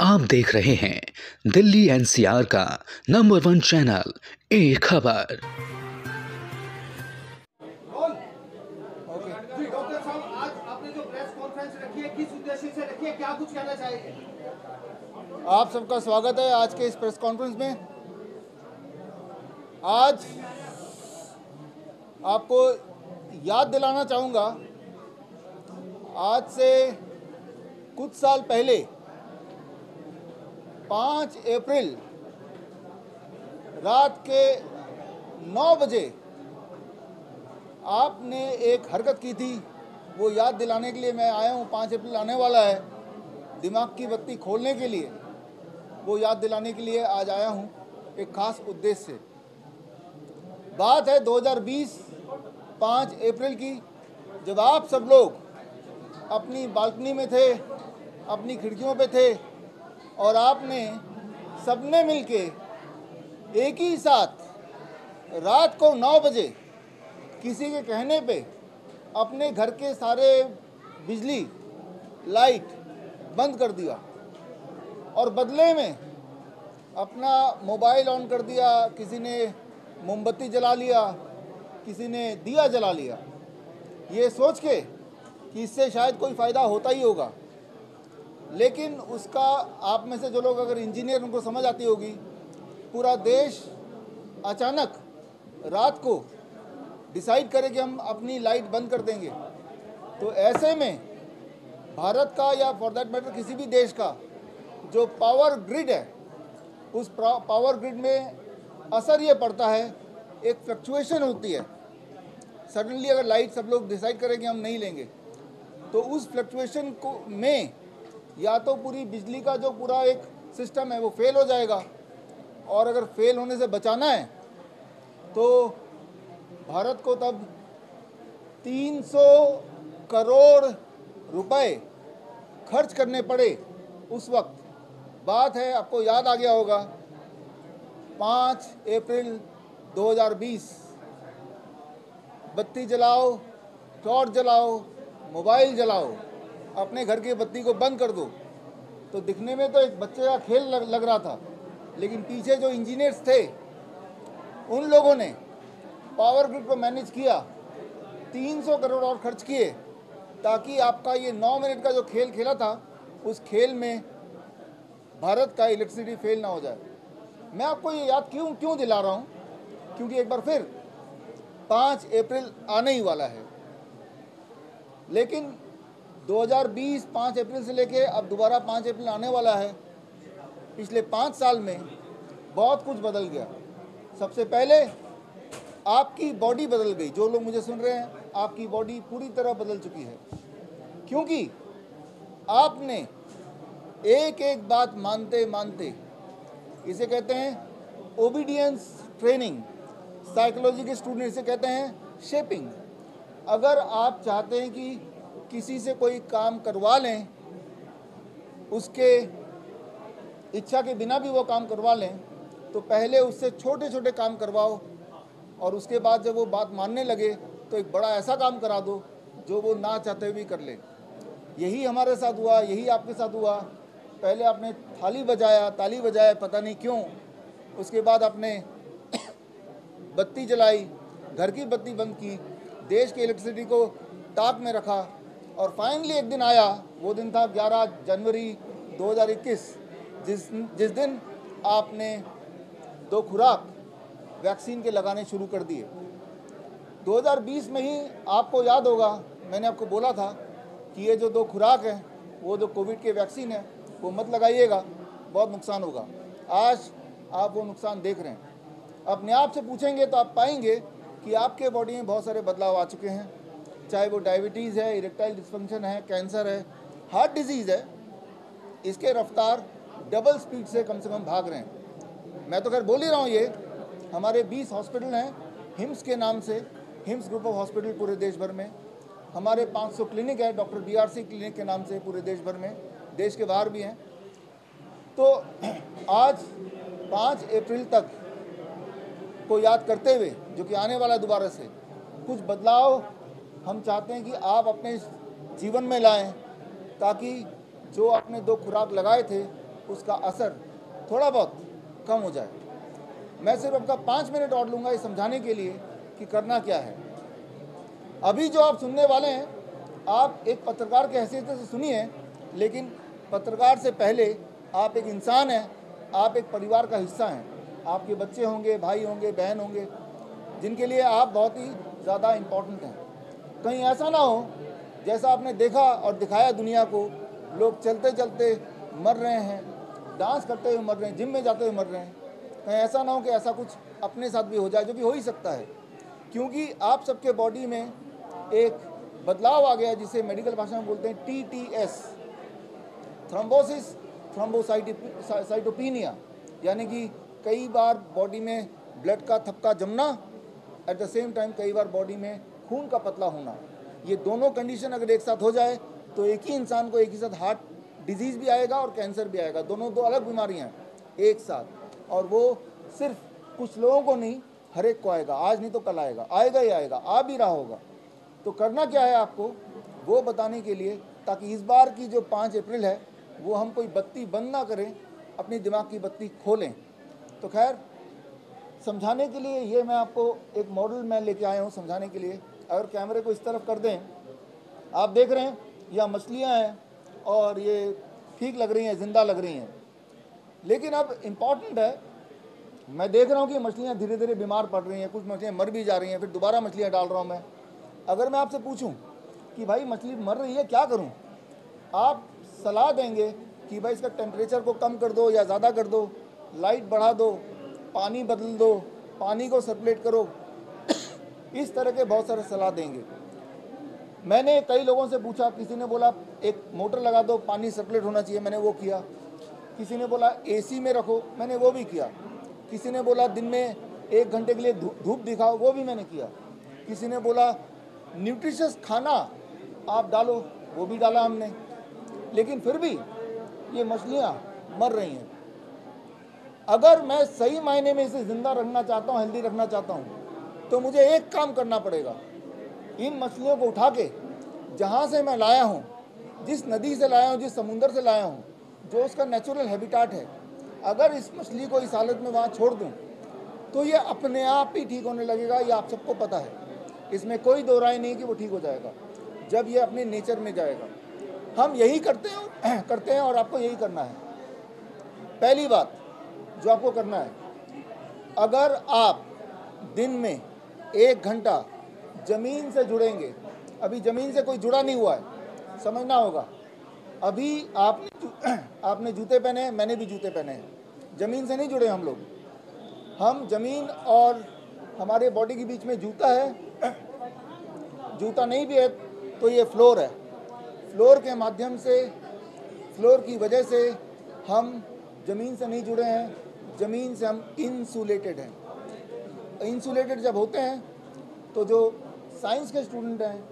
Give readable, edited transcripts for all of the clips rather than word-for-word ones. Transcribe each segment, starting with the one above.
आप देख रहे हैं दिल्ली एनसीआर का नंबर 1 चैनल एक खबर। जी डॉक्टर साहब, आज आपने जो प्रेस कॉन्फ्रेंस रखी है, किस उद्देश्य से रखी है, क्या कुछ कहना चाहेंगे? आप सबका स्वागत है आज के इस प्रेस कॉन्फ्रेंस में। आज आपको याद दिलाना चाहूँगा, आज से कुछ साल पहले 5 अप्रैल रात के 9 बजे आपने एक हरकत की थी। वो याद दिलाने के लिए मैं आया हूँ। 5 अप्रैल आने वाला है, दिमाग की बत्ती खोलने के लिए, वो याद दिलाने के लिए आज आया हूँ एक खास उद्देश्य से। बात है 2020 5 अप्रैल की, जब आप सब लोग अपनी बालकनी में थे, अपनी खिड़कियों पे थे और आपने सबने मिलके एक ही साथ रात को 9 बजे किसी के कहने पे अपने घर के सारे बिजली लाइट बंद कर दिया और बदले में अपना मोबाइल ऑन कर दिया। किसी ने मोमबत्ती जला लिया, किसी ने दिया जला लिया, ये सोच के कि इससे शायद कोई फ़ायदा होता ही होगा। लेकिन उसका आप में से जो लोग अगर इंजीनियर, उनको समझ आती होगी। पूरा देश अचानक रात को डिसाइड करे कि हम अपनी लाइट बंद कर देंगे, तो ऐसे में भारत का या फॉर दैट मैटर किसी भी देश का जो पावर ग्रिड है, उस पावर ग्रिड में असर ये पड़ता है, एक फ्लक्चुएशन होती है। सडनली अगर लाइट सब लोग डिसाइड करें कि हम नहीं लेंगे, तो उस फ्लक्चुएशन को में या तो पूरी बिजली का जो पूरा एक सिस्टम है वो फेल हो जाएगा, और अगर फेल होने से बचाना है तो भारत को तब 300 करोड़ रुपए खर्च करने पड़े। उस वक्त बात है, आपको याद आ गया होगा, 5 अप्रैल 2020। बत्ती जलाओ, टॉर्च जलाओ, मोबाइल जलाओ, अपने घर की बत्ती को बंद कर दो। तो दिखने में तो एक बच्चे का खेल लग रहा था, लेकिन पीछे जो इंजीनियर्स थे, उन लोगों ने पावर ग्रिड को मैनेज किया, 300 करोड़ और खर्च किए, ताकि आपका ये 9 मिनट का जो खेल खेला था, उस खेल में भारत का इलेक्ट्रिसिटी फेल ना हो जाए। मैं आपको ये याद क्यों दिला रहा हूँ, क्योंकि एक बार फिर 5 अप्रैल आने ही वाला है। लेकिन 2020 5 अप्रैल से लेके अब दोबारा 5 अप्रैल आने वाला है। पिछले 5 साल में बहुत कुछ बदल गया। सबसे पहले आपकी बॉडी बदल गई। जो लोग मुझे सुन रहे हैं, आपकी बॉडी पूरी तरह बदल चुकी है, क्योंकि आपने एक एक बात मानते मानते, इसे कहते हैं ओबीडियंस ट्रेनिंग, साइकोलॉजी के स्टूडेंट इसे कहते हैं शेपिंग। अगर आप चाहते हैं कि किसी से कोई काम करवा लें, उसके इच्छा के बिना भी वो काम करवा लें, तो पहले उससे छोटे छोटे काम करवाओ, और उसके बाद जब वो बात मानने लगे तो एक बड़ा ऐसा काम करा दो जो वो ना चाहते हुए भी कर ले। यही हमारे साथ हुआ, यही आपके साथ हुआ। पहले आपने ताली बजाया, पता नहीं क्यों। उसके बाद आपने बत्ती जलाई, घर की बत्ती बंद की, देश की इलेक्ट्रिसिटी को ताक में रखा, और फाइनली एक दिन आया। वो दिन था 11 जनवरी 2021, जिस दिन आपने 2 खुराक वैक्सीन के लगाने शुरू कर दिए। 2020 में ही आपको याद होगा, मैंने आपको बोला था कि ये जो 2 खुराक हैं, वो जो कोविड के वैक्सीन है, वो मत लगाइएगा, बहुत नुकसान होगा। आज आप वो नुकसान देख रहे हैं। अपने आप से पूछेंगे तो आप पाएंगे कि आपके बॉडी में बहुत सारे बदलाव आ चुके हैं। चाहे वो डायबिटीज़ है, इरेक्टाइल डिस्फंक्शन है, कैंसर है, हार्ट डिजीज़ है, इसके रफ्तार डबल स्पीड से कम भाग रहे हैं। मैं तो खैर बोल ही रहा हूँ। ये हमारे 20 हॉस्पिटल हैं हिम्स के नाम से, हिम्स ग्रुप ऑफ हॉस्पिटल पूरे देश भर में। हमारे 500 क्लिनिक है डॉक्टर BRC क्लिनिक के नाम से पूरे देश भर में, देश के बाहर भी हैं। तो आज 5 अप्रैल तक को याद करते हुए, जो कि आने वाला दोबारा से, कुछ बदलाव हम चाहते हैं कि आप अपने जीवन में लाएं, ताकि जो आपने 2 खुराक लगाए थे उसका असर थोड़ा बहुत कम हो जाए। मैं सिर्फ आपका 5 मिनट और लूँगा ये समझाने के लिए कि करना क्या है। अभी जो आप सुनने वाले हैं, आप एक पत्रकार की हैसियत से सुनिए, लेकिन पत्रकार से पहले आप एक इंसान हैं, आप एक परिवार का हिस्सा हैं। आपके बच्चे होंगे, भाई होंगे, बहन होंगे, जिनके लिए आप बहुत ही ज़्यादा इम्पोर्टेंट हैं। कहीं ऐसा ना हो जैसा आपने देखा और दिखाया दुनिया को, लोग चलते चलते मर रहे हैं, डांस करते हुए मर रहे हैं, जिम में जाते हुए मर रहे हैं। कहीं ऐसा ना हो कि ऐसा कुछ अपने साथ भी हो जाए, जो कि हो ही सकता है, क्योंकि आप सबके बॉडी में एक बदलाव आ गया जिसे मेडिकल भाषा में बोलते हैं TTS, थ्रोम्बोसिस थ्रोम्बोसाइटोपिनिया, यानी कि कई बार बॉडी में ब्लड का थपका जमना, एट द सेम टाइम कई बार बॉडी में खून का पतला होना। ये दोनों कंडीशन अगर एक साथ हो जाए तो एक ही इंसान को एक ही साथ हार्ट डिजीज़ भी आएगा और कैंसर भी आएगा। दोनों दो अलग बीमारियां हैं एक साथ, और वो सिर्फ कुछ लोगों को नहीं, हर एक को आएगा। आज नहीं तो कल आएगा, आएगा ही आएगा, आ भी रहा होगा। तो करना क्या है आपको, वो बताने के लिए, ताकि इस बार की जो 5 अप्रैल है वो हम कोई बत्ती बंद ना करें, अपनी दिमाग की बत्ती खोलें। तो खैर, समझाने के लिए ये मैं आपको एक मॉडल मैं लेके आया हूँ समझाने के लिए। अगर कैमरे को इस तरफ कर दें, आप देख रहे हैं यह मछलियाँ हैं और ये ठीक लग रही हैं, ज़िंदा लग रही हैं। लेकिन अब इम्पॉर्टेंट है, मैं देख रहा हूँ कि मछलियाँ धीरे धीरे बीमार पड़ रही हैं, कुछ मछलियाँ मर भी जा रही हैं, फिर दोबारा मछलियाँ डाल रहा हूँ मैं। अगर मैं आपसे पूछूं कि भाई मछली मर रही है, क्या करूं, आप सलाह देंगे कि भाई इसका टेम्परेचर को कम कर दो या ज़्यादा कर दो, लाइट बढ़ा दो, पानी बदल दो, पानी को सर्कुलेट करो, इस तरह के बहुत सारे सलाह देंगे। मैंने कई लोगों से पूछा, किसी ने बोला एक मोटर लगा दो, पानी सर्कुलेट होना चाहिए, मैंने वो किया। किसी ने बोला AC में रखो, मैंने वो भी किया। किसी ने बोला दिन में 1 घंटे के लिए धूप दिखाओ, वो भी मैंने किया। किसी ने बोला न्यूट्रिशियस खाना आप डालो, वो भी डाला हमने। लेकिन फिर भी ये मछलियाँ मर रही हैं। अगर मैं सही मायने में इसे ज़िंदा रखना चाहता हूँ, हेल्दी रखना चाहता हूँ, तो मुझे एक काम करना पड़ेगा। इन मछलियों को उठा के जहाँ से मैं लाया हूँ, जिस नदी से लाया हूँ, जिस समुंदर से लाया हूँ, जो उसका नेचुरल हैबिटाट है, अगर इस मछली को इस हालत में वहाँ छोड़ दूँ तो ये अपने आप ही ठीक होने लगेगा। ये आप सबको पता है, इसमें कोई दो राय नहीं कि वो ठीक हो जाएगा जब ये अपने नेचर में जाएगा। हम यही करते हैं और आपको यही करना है। पहली बात जो आपको करना है, अगर आप दिन में 1 घंटा ज़मीन से जुड़ेंगे, अभी ज़मीन से कोई जुड़ा नहीं हुआ है, समझना होगा। अभी आपने जूते पहने हैं, मैंने भी जूते पहने हैं, ज़मीन से नहीं जुड़े हम लोग। हम ज़मीन और हमारे बॉडी के बीच में जूता है, जूता नहीं भी है तो ये फ्लोर है। फ्लोर के माध्यम से, फ्लोर की वजह से हम ज़मीन से नहीं जुड़े हैं, ज़मीन से हम इंसुलेटेड हैं। इंसुलेटेड जब होते हैं तो जो साइंस के स्टूडेंट हैं,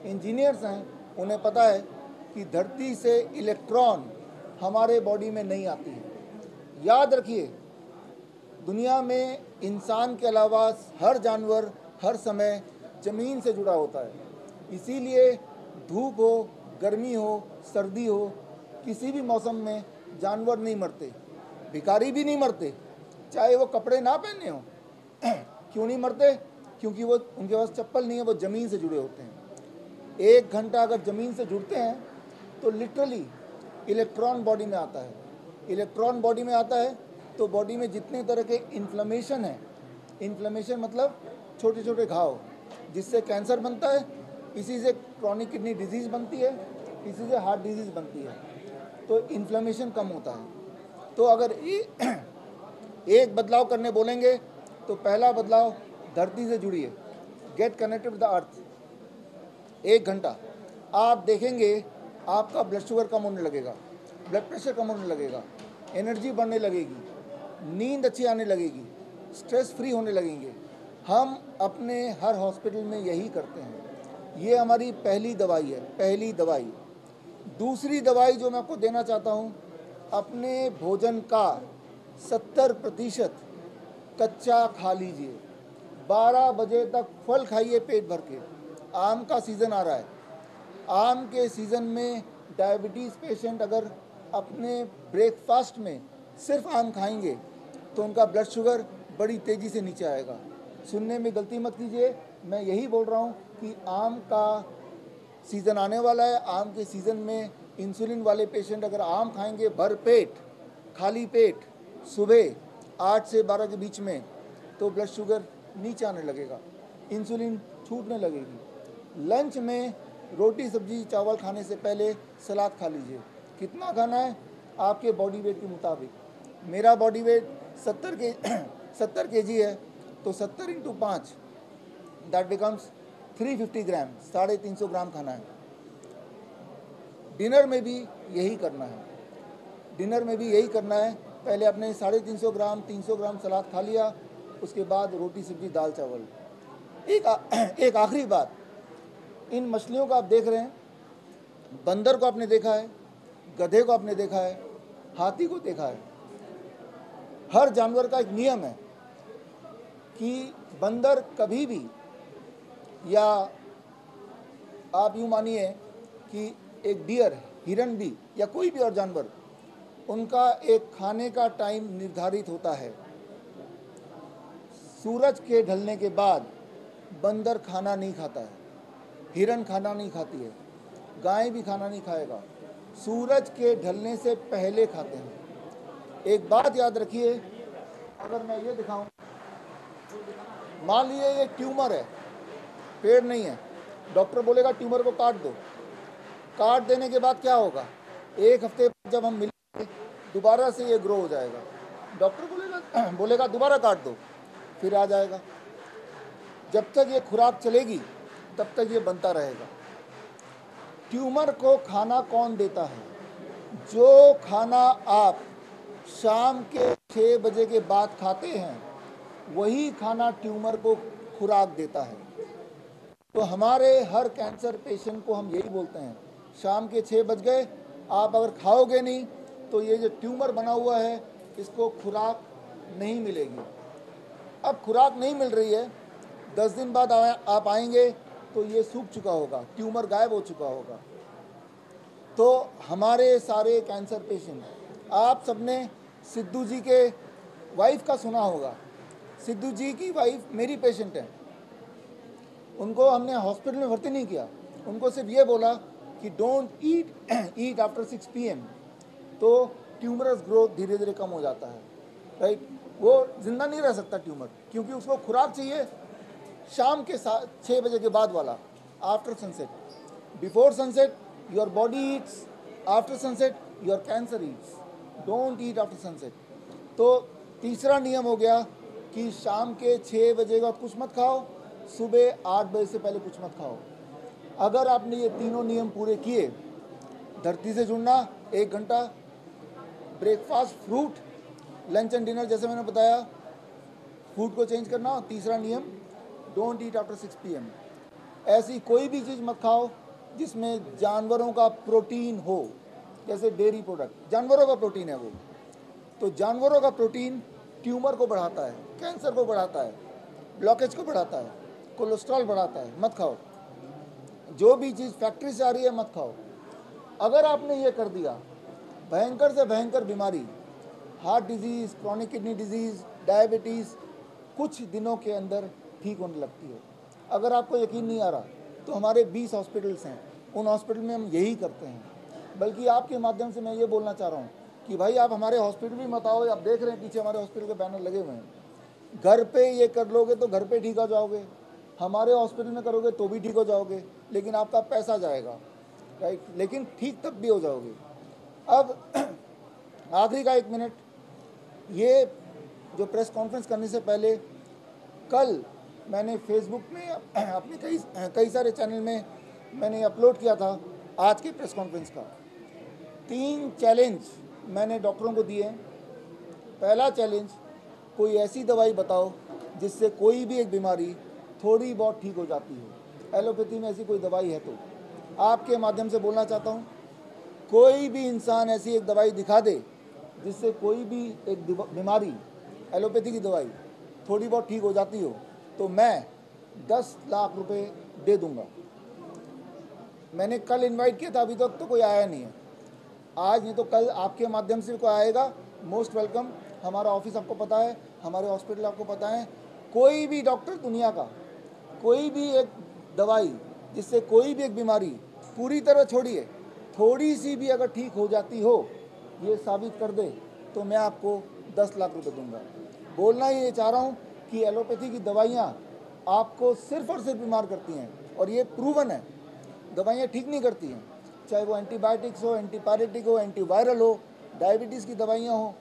इंजीनियर्स हैं, उन्हें पता है कि धरती से इलेक्ट्रॉन हमारे बॉडी में नहीं आती है। याद रखिए, दुनिया में इंसान के अलावा हर जानवर हर समय ज़मीन से जुड़ा होता है। इसीलिए धूप हो, गर्मी हो, सर्दी हो, किसी भी मौसम में जानवर नहीं मरते, भिखारी भी नहीं मरते, चाहे वो कपड़े ना पहने हो। क्यों नहीं मरते? क्योंकि वो, उनके पास चप्पल नहीं है, वो ज़मीन से जुड़े होते हैं। 1 घंटा अगर ज़मीन से जुड़ते हैं तो लिटरली इलेक्ट्रॉन बॉडी में आता है। इलेक्ट्रॉन बॉडी में आता है तो बॉडी में जितने तरह के इन्फ्लेमेशन है, इन्फ्लेमेशन मतलब छोटे छोटे घाव, जिससे कैंसर बनता है, इसी से क्रॉनिक किडनी डिजीज़ बनती है, इसी से हार्ट डिजीज़ बनती है, तो इन्फ्लेमेशन कम होता है। तो अगर एक बदलाव करने बोलेंगे तो पहला बदलाव, धरती से जुड़िए, get connected with the earth. 1 घंटा आप देखेंगे आपका ब्लड शुगर कम होने लगेगा, ब्लड प्रेशर कम होने लगेगा, एनर्जी बढ़ने लगेगी, नींद अच्छी आने लगेगी, स्ट्रेस फ्री होने लगेंगे। हम अपने हर हॉस्पिटल में यही करते हैं। ये हमारी पहली दवाई है, पहली दवाई। दूसरी दवाई जो मैं आपको देना चाहता हूँ, अपने भोजन का 70% कच्चा खा लीजिए। 12 बजे तक फल खाइए पेट भर के। आम का सीज़न आ रहा है, आम के सीज़न में डायबिटीज़ पेशेंट अगर अपने ब्रेकफास्ट में सिर्फ आम खाएंगे तो उनका ब्लड शुगर बड़ी तेज़ी से नीचे आएगा। सुनने में गलती मत कीजिए, मैं यही बोल रहा हूँ कि आम का सीज़न आने वाला है। आम के सीज़न में इंसुलिन वाले पेशेंट अगर आम खाएंगे भर पेट, खाली पेट, सुबह 8 से 12 के बीच में, तो ब्लड शुगर नीचे आने लगेगा, इंसुलिन छूटने लगेगी। लंच में रोटी सब्जी चावल खाने से पहले सलाद खा लीजिए। कितना खाना है? आपके बॉडी वेट के मुताबिक। मेरा बॉडी वेट 70 केजी है, तो 70 इंटू 5 दैट बिकम्स 350 ग्राम, 350 ग्राम खाना है। डिनर में भी यही करना है, डिनर में भी यही करना है। पहले आपने 350 ग्राम 300 ग्राम सलाद खा लिया, उसके बाद रोटी सब्जी दाल चावल। एक आखिरी बात, इन मछलियों को आप देख रहे हैं, बंदर को आपने देखा है, गधे को आपने देखा है, हाथी को देखा है। हर जानवर का एक नियम है कि बंदर कभी भी, या आप यूँ मानिए कि एक डियर, हिरन भी, या कोई भी और जानवर, उनका एक खाने का टाइम निर्धारित होता है। सूरज के ढलने के बाद बंदर खाना नहीं खाता है, हिरन खाना नहीं खाती है, गाय भी खाना नहीं खाएगा, सूरज के ढलने से पहले खाते हैं। एक बात याद रखिए, अगर मैं ये दिखाऊं, मान लीजिए ये ट्यूमर है, पेड़ नहीं है, डॉक्टर बोलेगा ट्यूमर को काट दो। काट देने के बाद क्या होगा? एक हफ्ते बाद जब हम मिलेंगे दोबारा से ये ग्रो हो जाएगा। डॉक्टर बोलेगा दोबारा काट दो, फिर आ जाएगा। जब तक ये खुराक चलेगी तब तक ये बनता रहेगा। ट्यूमर को खाना कौन देता है? जो खाना आप शाम के 6 बजे के बाद खाते हैं, वही खाना ट्यूमर को खुराक देता है। तो हमारे हर कैंसर पेशेंट को हम यही बोलते हैं, शाम के 6 बज गए, आप अगर खाओगे नहीं तो ये जो ट्यूमर बना हुआ है इसको खुराक नहीं मिलेगी। अब खुराक नहीं मिल रही है, 10 दिन बाद आप आएंगे तो ये सूख चुका होगा, ट्यूमर गायब हो चुका होगा। तो हमारे सारे कैंसर पेशेंट, आप सबने सिद्धू जी के वाइफ का सुना होगा। सिद्धू जी की वाइफ मेरी पेशेंट है, उनको हमने हॉस्पिटल में भर्ती नहीं किया, उनको सिर्फ ये बोला कि डोंट ईट आफ्टर 6 PM, तो ट्यूमरस ग्रोथ धीरे धीरे कम हो जाता है, राइट। वो जिंदा नहीं रह सकता ट्यूमर, क्योंकि उसको खुराक चाहिए शाम के 6 बजे के बाद वाला, after sunset. Before sunset your body Yeats, after sunset your cancer Yeats. Don't eat after sunset. तो तीसरा नियम हो गया कि शाम के 6 बजे के बाद कुछ मत खाओ, सुबह 8 बजे से पहले कुछ मत खाओ। अगर आपने ये तीनों नियम पूरे किए, धरती से जुड़ना 1 घंटा, breakfast fruit, lunch and dinner जैसे मैंने बताया, फूड को चेंज करना, तीसरा नियम डोंट ईट आफ्टर 6 PM। ऐसी कोई भी चीज़ मत खाओ जिसमें जानवरों का प्रोटीन हो, जैसे डेयरी प्रोडक्ट, जानवरों का प्रोटीन है वो, तो जानवरों का प्रोटीन ट्यूमर को बढ़ाता है, कैंसर को बढ़ाता है, ब्लॉकेज को बढ़ाता है, कोलेस्ट्रॉल बढ़ाता है, मत खाओ। जो भी चीज़ फैक्ट्री से आ रही है मत खाओ। अगर आपने ये कर दिया, भयंकर से भयंकर बीमारी, heart disease, chronic kidney disease, diabetes कुछ दिनों के अंदर ठीक होने लगती है। अगर आपको यकीन नहीं आ रहा तो हमारे 20 हॉस्पिटल्स हैं, उन हॉस्पिटल में हम यही करते हैं। बल्कि आपके माध्यम से मैं ये बोलना चाह रहा हूँ कि भाई आप हमारे हॉस्पिटल भी मत आओ। आप देख रहे हैं पीछे हमारे हॉस्पिटल के बैनर लगे हुए हैं, घर पे ये कर लोगे तो घर पे ठीक हो जाओगे, हमारे हॉस्पिटल में करोगे तो भी ठीक हो जाओगे, लेकिन आपका पैसा जाएगा, राइट, लेकिन ठीक तब भी हो जाओगे। अब आखिरी का 1 मिनट, ये जो प्रेस कॉन्फ्रेंस करने से पहले कल मैंने फेसबुक में अपने कई सारे चैनल में मैंने अपलोड किया था आज के प्रेस कॉन्फ्रेंस का। 3 चैलेंज मैंने डॉक्टरों को दिए। पहला चैलेंज, कोई ऐसी दवाई बताओ जिससे कोई भी एक बीमारी थोड़ी बहुत ठीक हो जाती हो। एलोपैथी में ऐसी कोई दवाई है तो आपके माध्यम से बोलना चाहता हूँ, कोई भी इंसान ऐसी एक दवाई दिखा दे जिससे कोई भी एक बीमारी, एलोपैथी की दवाई थोड़ी बहुत ठीक हो जाती हो, तो मैं 10 लाख रुपए दे दूंगा। मैंने कल इनवाइट किया था, अभी तक तो कोई आया नहीं है। आज नहीं तो कल आपके माध्यम से कोई आएगा, मोस्ट वेलकम। हमारा ऑफिस आपको पता है, हमारे हॉस्पिटल आपको पता है। कोई भी डॉक्टर दुनिया का, कोई भी एक दवाई जिससे कोई भी एक बीमारी पूरी तरह छोड़िए, थोड़ी सी भी अगर ठीक हो जाती हो, ये साबित कर दे तो मैं आपको 10 लाख रुपए दूंगा। बोलना ये चाह रहा हूँ कि एलोपैथी की दवाइयाँ आपको सिर्फ और सिर्फ बीमार करती हैं, और ये प्रूवन है। दवाइयाँ ठीक नहीं करती हैं, चाहे वो एंटीबायोटिक्स हो, एंटीपायरेटिक हो, एंटीवायरल हो, डायबिटीज़ की दवाइयाँ हो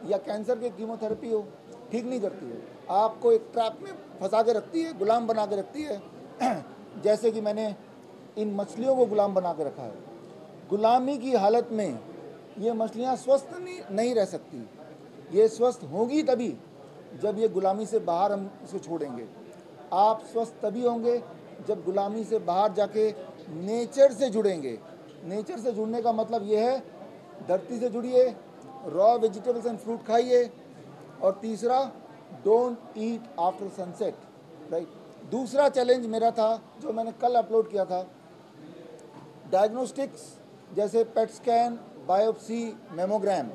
या कैंसर के कीमोथेरेपी हो, ठीक नहीं करती है। आपको एक ट्रैप में फंसा के रखती है, गुलाम बना के रखती है। जैसे कि मैंने इन मछलियों को गुलाम बना के रखा है। गुलामी की हालत में ये मछलियाँ स्वस्थ नहीं रह सकती। ये स्वस्थ होगी तभी जब ये गुलामी से बाहर हम इसे छोड़ेंगे। आप स्वस्थ तभी होंगे जब गुलामी से बाहर जाके नेचर से जुड़ेंगे। नेचर से जुड़ने का मतलब ये है, धरती से जुड़िए, रॉ वेजिटेबल्स एंड फ्रूट खाइए, और तीसरा, don't eat after sunset, right. दूसरा चैलेंज मेरा था जो मैंने कल अपलोड किया था, डायग्नोस्टिक्स जैसे पेट स्कैन, बायोप्सी, मेमोग्राम,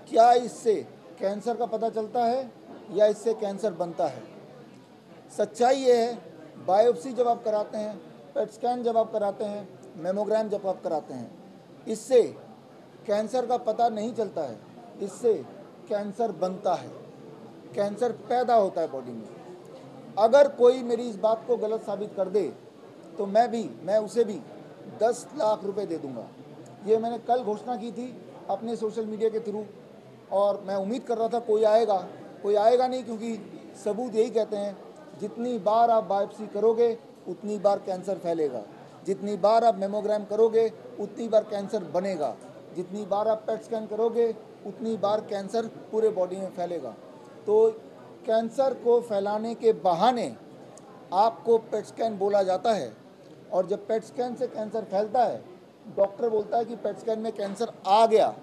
क्या इससे कैंसर का पता चलता है या इससे कैंसर बनता है? सच्चाई ये है, बायोप्सी जब आप कराते हैं, पेट स्कैन जब आप कराते हैं, मेमोग्राम जब आप कराते हैं, इससे कैंसर का पता नहीं चलता है, इससे कैंसर बनता है, कैंसर पैदा होता है बॉडी में। अगर कोई मेरी इस बात को गलत साबित कर दे तो मैं उसे भी 10 लाख रुपए दे दूंगा। ये मैंने कल घोषणा की थी अपने सोशल मीडिया के थ्रू, और मैं उम्मीद कर रहा था कोई आएगा नहीं, क्योंकि सबूत यही कहते हैं, जितनी बार आप बायोप्सी करोगे उतनी बार कैंसर फैलेगा, जितनी बार आप मेमोग्राम करोगे उतनी बार कैंसर बनेगा, जितनी बार आप पेट स्कैन करोगे उतनी बार कैंसर पूरे बॉडी में फैलेगा। तो कैंसर को फैलाने के बहाने आपको पेट स्कैन बोला जाता है, और जब पेट स्कैन से कैंसर फैलता है, डॉक्टर बोलता है कि पेट स्कैन में कैंसर आ गया,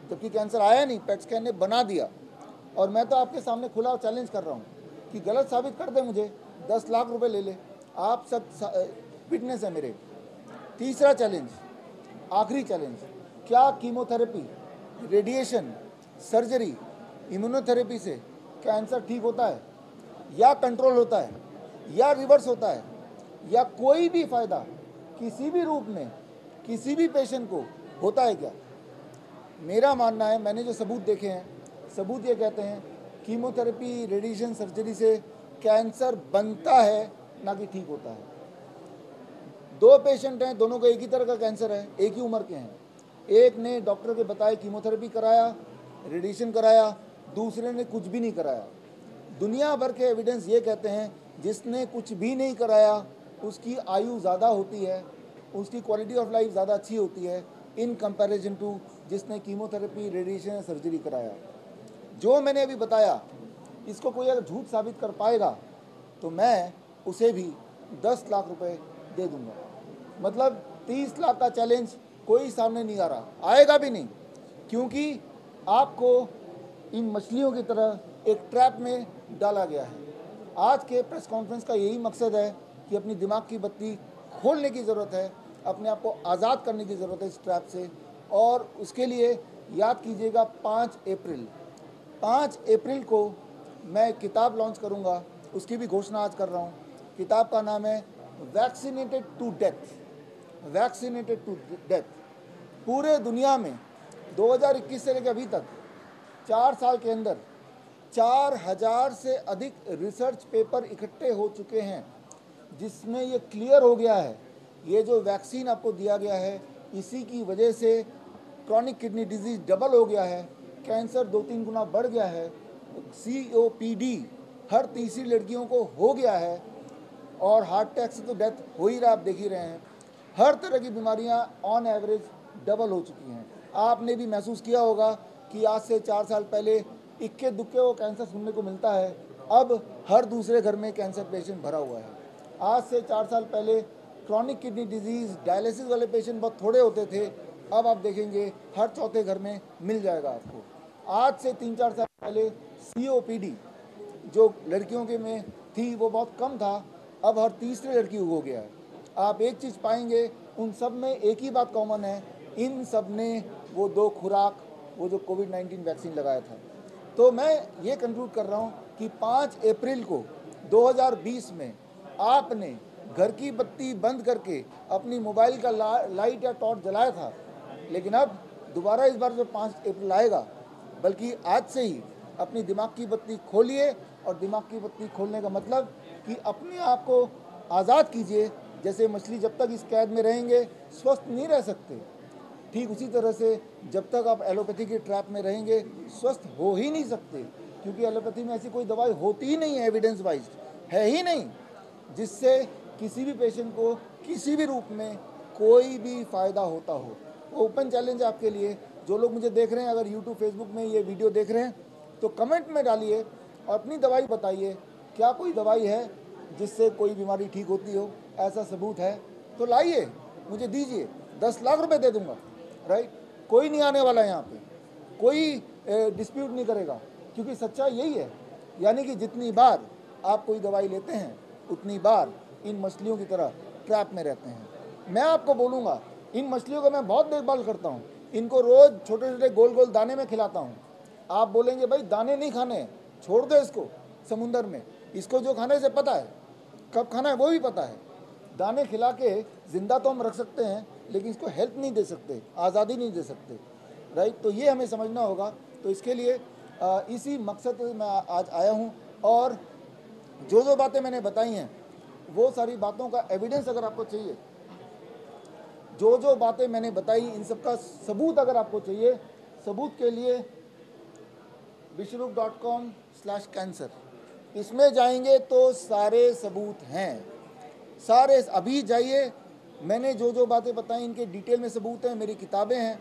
जबकि कैंसर आया नहीं, पेट स्कैन ने बना दिया। और मैं तो आपके सामने खुला चैलेंज कर रहा हूँ कि गलत साबित कर दे मुझे, 10 लाख रुपए ले ले, आप सब फिटनेस है मेरे। तीसरा चैलेंज, आखिरी चैलेंज, क्या कीमोथेरेपी, रेडिएशन, सर्जरी, इम्यूनोथेरेपी से कैंसर ठीक होता है या कंट्रोल होता है या रिवर्स होता है, या कोई भी फ़ायदा किसी भी रूप में किसी भी पेशेंट को होता है क्या? मेरा मानना है, मैंने जो सबूत देखे हैं, सबूत ये कहते हैं कीमोथेरेपी, रेडिएशन, सर्जरी से कैंसर बनता है, ना कि ठीक होता है। 2 पेशेंट हैं, दोनों को एक ही तरह का कैंसर है, एक ही उम्र के हैं। एक ने डॉक्टर के बताए कीमोथेरेपी कराया, रेडिएशन कराया, दूसरे ने कुछ भी नहीं कराया। दुनिया भर के एविडेंस ये कहते हैं जिसने कुछ भी नहीं कराया उसकी आयु ज़्यादा होती है, उसकी क्वालिटी ऑफ लाइफ ज़्यादा अच्छी होती है इन कंपैरिजन टू जिसने कीमोथेरेपी, रेडिएशन या सर्जरी कराया। जो मैंने अभी बताया, इसको कोई अगर झूठ साबित कर पाएगा तो मैं उसे भी 10 लाख रुपए दे दूंगा। मतलब 30 लाख का चैलेंज कोई सामने नहीं आ रहा, आएगा भी नहीं, क्योंकि आपको इन मछलियों की तरह एक ट्रैप में डाला गया है। आज के प्रेस कॉन्फ्रेंस का यही मकसद है कि अपनी दिमाग की बत्ती खोलने की ज़रूरत है, अपने आप को आज़ाद करने की ज़रूरत है इस ट्रैप से, और उसके लिए याद कीजिएगा 5 अप्रैल को मैं एक किताब लॉन्च करूंगा, उसकी भी घोषणा आज कर रहा हूं। किताब का नाम है वैक्सीनेटेड टू डेथ। पूरे दुनिया में 2021 से लेकर अभी तक 4 साल के अंदर 4000 से अधिक रिसर्च पेपर इकट्ठे हो चुके हैं, जिसमें ये क्लियर हो गया है ये जो वैक्सीन आपको दिया गया है, इसी की वजह से क्रॉनिक किडनी डिजीज़ डबल हो गया है, कैंसर 2-3 गुना बढ़ गया है, COPD हर तीसरी लड़कियों को हो गया है, और हार्ट अटैक से तो डेथ हो ही रहा, आप देख ही रहे हैं। हर तरह की बीमारियां ऑन एवरेज डबल हो चुकी हैं। आपने भी महसूस किया होगा कि आज से 4 साल पहले इक्के दुक्के को कैंसर सुनने को मिलता है, अब हर दूसरे घर में कैंसर पेशेंट भरा हुआ है। आज से 4 साल पहले क्रॉनिक किडनी डिजीज़, डायलिसिस वाले पेशेंट बहुत थोड़े होते थे, अब आप देखेंगे हर चौथे घर में मिल जाएगा आपको। आज से 3-4 साल पहले COPD जो लड़कियों के में थी वो बहुत कम था, अब हर तीसरी लड़की हो गया है। आप एक चीज़ पाएंगे, उन सब में एक ही बात कॉमन है, इन सब ने वो 2 खुराक, वो जो कोविड-19 वैक्सीन लगाया था। तो मैं ये कंक्लूड कर रहा हूँ कि 5 अप्रैल को 2020 में आपने घर की बत्ती बंद करके अपनी मोबाइल का लाइट या टॉर्च जलाया था, लेकिन अब दोबारा इस बार जो 5 अप्रैल आएगा, बल्कि आज से ही अपनी दिमाग की बत्ती खोलिए। और दिमाग की बत्ती खोलने का मतलब कि अपने आप को आज़ाद कीजिए। जैसे मछली जब तक इस कैद में रहेंगे स्वस्थ नहीं रह सकते, ठीक उसी तरह से जब तक आप एलोपैथी के ट्रैप में रहेंगे स्वस्थ हो ही नहीं सकते, क्योंकि एलोपैथी में ऐसी कोई दवाई होती ही नहीं है, एविडेंस वाइज है ही नहीं, जिससे किसी भी पेशेंट को किसी भी रूप में कोई भी फ़ायदा होता हो। ओपन चैलेंज आपके लिए, जो लोग मुझे देख रहे हैं, अगर यूट्यूब फेसबुक में ये वीडियो देख रहे हैं तो कमेंट में डालिए और अपनी दवाई बताइए। क्या कोई दवाई है जिससे कोई बीमारी ठीक होती हो? ऐसा सबूत है तो लाइए, मुझे दीजिए, 10 लाख रुपए दे दूंगा, राइट। कोई नहीं आने वाला है यहाँ पे, कोई डिस्प्यूट नहीं करेगा, क्योंकि सच्चाई यही है। यानी कि जितनी बार आप कोई दवाई लेते हैं उतनी बार इन मछलियों की तरह ट्रैप में रहते हैं। मैं आपको बोलूँगा, इन मछलियों का मैं बहुत देखभाल करता हूँ, इनको रोज़ छोटे छोटे गोल गोल दाने में खिलाता हूँ। आप बोलेंगे भाई दाने नहीं खाने, छोड़ दो इसको समुंदर में, इसको जो खाने से पता है, कब खाना है वो भी पता है। दाने खिला के ज़िंदा तो हम रख सकते हैं, लेकिन इसको हेल्थ नहीं दे सकते, आज़ादी नहीं दे सकते, राइट। तो ये हमें समझना होगा। तो इसके लिए इसी मकसद से मैं आज आया हूँ, और जो बातें मैंने बताई हैं वो सारी बातों का एविडेंस अगर आपको चाहिए, जो बातें मैंने बताई इन सब का सबूत अगर आपको चाहिए, सबूत के लिए विश्वरूप.com/कैंसर इसमें जाएंगे तो सारे सबूत हैं, सारे। अभी जाइए, मैंने जो बातें बताई इनके डिटेल में सबूत हैं, मेरी किताबें हैं,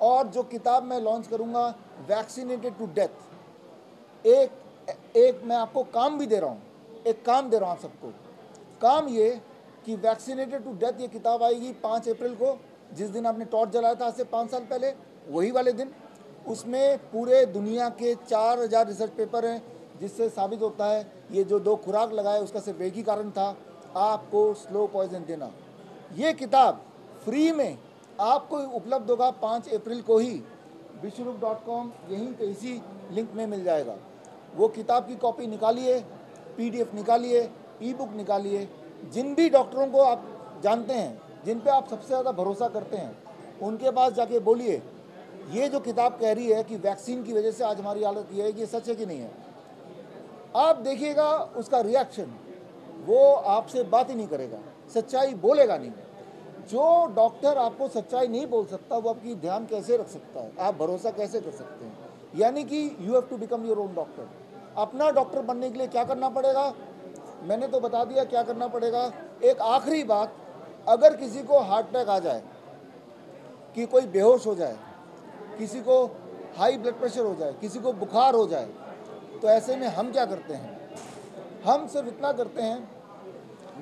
और जो किताब मैं लॉन्च करूंगा वैक्सीनेटेड टू डेथ, एक मैं आपको काम भी दे रहा हूँ, एक काम दे रहा हूँ आप सबको। काम ये कि वैक्सीनेटेड टू डेथ ये किताब आएगी 5 अप्रैल को, जिस दिन आपने टॉर्च जलाया था आज से 5 साल पहले, वही वाले दिन। उसमें पूरे दुनिया के 4000 रिसर्च पेपर हैं, जिससे साबित होता है ये जो 2 खुराक लगाए उसका सिर्फ एक ही कारण था, आपको स्लो पॉइजन देना। ये किताब फ्री में आपको उपलब्ध होगा 5 अप्रैल को ही। विश्वरूप.com यहीं पे इसी लिंक में मिल जाएगा। वो किताब की कॉपी निकालिए, PDF निकालिए, ई-बुक निकालिए। जिन भी डॉक्टरों को आप जानते हैं, जिन पे आप सबसे ज़्यादा भरोसा करते हैं, उनके पास जाके बोलिए ये जो किताब कह रही है कि वैक्सीन की वजह से आज हमारी हालत ये है, कि ये सच है कि नहीं है। आप देखिएगा उसका रिएक्शन, वो आपसे बात ही नहीं करेगा, सच्चाई बोलेगा नहीं। जो डॉक्टर आपको सच्चाई नहीं बोल सकता वो आपकी ध्यान कैसे रख सकता है, आप भरोसा कैसे कर सकते हैं? यानी कि you have to become your own doctor. अपना डॉक्टर बनने के लिए क्या करना पड़ेगा, मैंने तो बता दिया क्या करना पड़ेगा। एक आखिरी बात, अगर किसी को हार्ट अटैक आ जाए, कि कोई बेहोश हो जाए, किसी को हाई ब्लड प्रेशर हो जाए, किसी को बुखार हो जाए, तो ऐसे में हम क्या करते हैं? हम सिर्फ इतना करते हैं,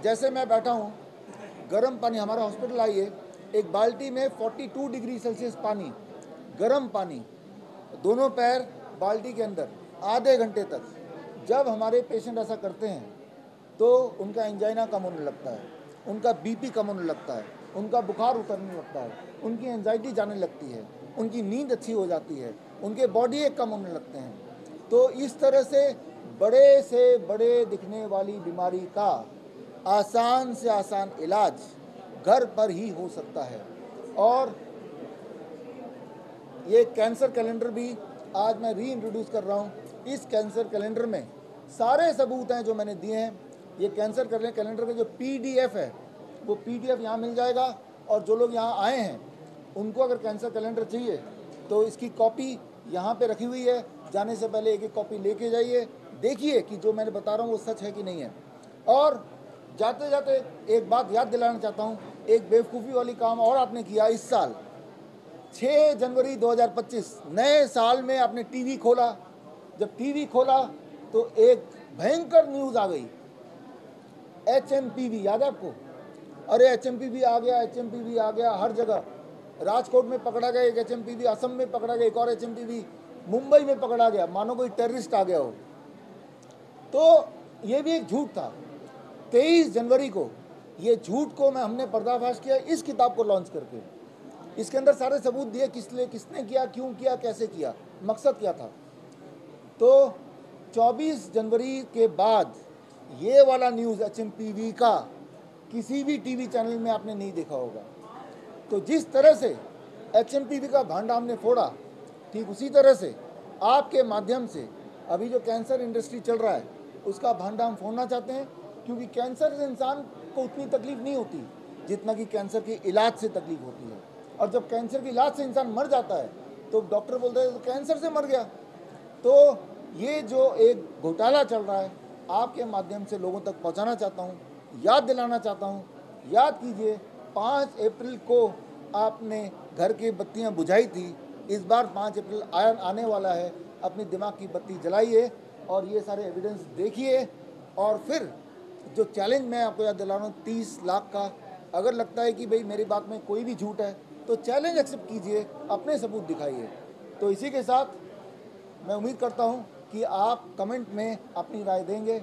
जैसे मैं बैठा हूँ, गर्म पानी, हमारा हॉस्पिटल आइए, एक बाल्टी में 42 डिग्री सेल्सियस पानी, गर्म पानी, दोनों पैर बाल्टी के अंदर आधे घंटे तक। जब हमारे पेशेंट ऐसा करते हैं तो उनका एंजाइना कम होने लगता है, उनका BP कम होने लगता है, उनका बुखार उतरने लगता है, उनकी एंजाइटी जाने लगती है, उनकी नींद अच्छी हो जाती है, उनके बॉडी एक कम होने लगते हैं। तो इस तरह से बड़े दिखने वाली बीमारी का आसान से आसान इलाज घर पर ही हो सकता है। और ये कैंसर कैलेंडर भी आज मैं री-इंट्रोड्यूस कर रहा हूँ। इस कैंसर कैलेंडर में सारे सबूत हैं जो मैंने दिए हैं। ये कैंसर कैलेंडर का जो PDF है वो PDF यहाँ मिल जाएगा, और जो लोग यहाँ आए हैं उनको अगर कैंसर कैलेंडर चाहिए तो इसकी कॉपी यहाँ पे रखी हुई है, जाने से पहले एक कॉपी लेके जाइए, देखिए कि जो मैंने बता रहा हूँ वो सच है कि नहीं है। और जाते जाते एक बात याद दिलाना चाहता हूँ, एक बेवकूफ़ी वाली काम और आपने किया इस साल 6 जनवरी 2025 नए साल में आपने TV खोला। जब TV खोला तो एक भयंकर न्यूज़ आ गई, HMPV, याद है आपको? अरे HMPV आ गया, HMPV आ गया हर जगह। राजकोट में पकड़ा गया एक HMPV, असम में पकड़ा गया एक और HMPV, मुंबई में पकड़ा गया, मानो कोई टेररिस्ट आ गया हो। तो ये भी एक झूठ था। 23 जनवरी को ये झूठ को हमने पर्दाफाश किया इस किताब को लॉन्च करके। इसके अंदर सारे सबूत दिए, किसने किया, क्यों किया, कैसे किया, मकसद क्या था। तो 24 जनवरी के बाद ये वाला न्यूज़ HMPV का किसी भी टीवी चैनल में आपने नहीं देखा होगा। तो जिस तरह से HMPV का भांडा हमने फोड़ा, ठीक उसी तरह से आपके माध्यम से अभी जो कैंसर इंडस्ट्री चल रहा है उसका भांडा हम फोड़ना चाहते हैं, क्योंकि कैंसर से इंसान को उतनी तकलीफ नहीं होती जितना कि कैंसर के इलाज से तकलीफ होती है। और जब कैंसर के इलाज से इंसान मर जाता है तो डॉक्टर बोलते हैं तो कैंसर से मर गया। तो ये जो एक घोटाला चल रहा है आपके माध्यम से लोगों तक पहुंचाना चाहता हूं, याद दिलाना चाहता हूं। याद कीजिए 5 अप्रैल को आपने घर की बत्तियां बुझाई थी, इस बार 5 अप्रैल आने वाला है, अपनी दिमाग की बत्ती जलाइए और ये सारे एविडेंस देखिए। और फिर जो चैलेंज मैं आपको याद दिला रहा हूँ 30 लाख का, अगर लगता है कि भाई मेरी बात में कोई भी झूठ है तो चैलेंज एक्सेप्ट कीजिए, अपने सबूत दिखाइए। तो इसी के साथ मैं उम्मीद करता हूँ कि आप कमेंट में अपनी राय देंगे।